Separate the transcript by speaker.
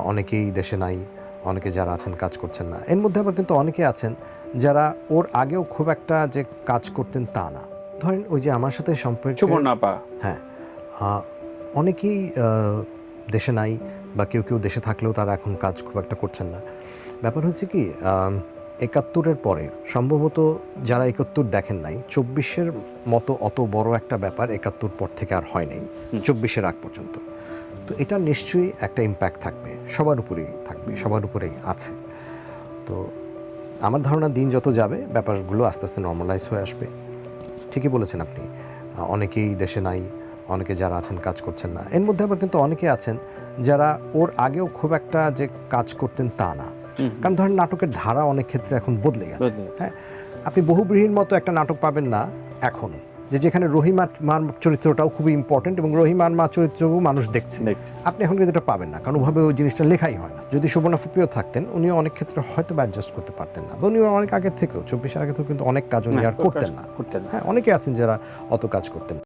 Speaker 1: অনেকেই দেশে নাই, অনেকে যারা আছেন কাজ করছেন না। এর মধ্যে আবার কিন্তু অনেকে আছেন যারা ওর আগেও খুব একটা যে কাজ করতেন তা না। ধরেন ওই যে আমার সাথে সম্পর্কে
Speaker 2: সুবর্ণাপা।
Speaker 1: হ্যাঁ, অনেকেই দেশে নাই বা কেউ কেউ দেশে থাকলেও তারা এখন কাজ খুব একটা করছেন না। ব্যাপার হচ্ছে কি, ৭১-এর পরে সম্ভবত যারা ৭১ দেখেন নাই, ২৪-এর মতো অত বড় একটা ব্যাপার ৭১ পর থেকে আর হয় নাই, ২৪-এর আগ পর্যন্ত। তো এটা নিশ্চয়ই একটা ইম্প্যাক্ট থাকবে, সবার উপরেই থাকবে, সবার উপরেই আছে। তো আমার ধারণা দিন যত যাবে ব্যাপারগুলো আস্তে আস্তে নর্মালাইজ হয়ে আসবে। ঠিকই বলেছেন আপনি, অনেকেই দেশে নাই, অনেকে যারা আছেন কাজ করছেন না। এর মধ্যে আবার কিন্তু অনেকে আছেন যারা ওর আগেও খুব একটা যে কাজ করতেন তা না। কারণ ধরেন নাটকের ধারা অনেক ক্ষেত্রে এখন বদলে গেছে। হ্যাঁ, আপনি বহুব্রীহির মতো একটা নাটক পাবেন না এখন, যেখানে রহিমার মার চরিত্রটাও খুবই ইম্পর্টেন্ট এবং রহিমার মা চরিত্রও মানুষ দেখছে। আপনি এখন কিন্তু এটা পাবেন না, কারণ ওভাবে ওই জিনিসটা লেখাই হয় না। যদি সুবর্ণা ফুপিও থাকতেন, উনিও অনেক ক্ষেত্রে হয়তো অ্যাডজাস্ট করতে পারতেন না, বা উনিও অনেক আগের থেকেও ২৪-এর আগে থেকেও কিন্তু অনেক কাজ উনি আর করতেন না। হ্যাঁ, অনেকে আছেন যারা অত কাজ করতেন।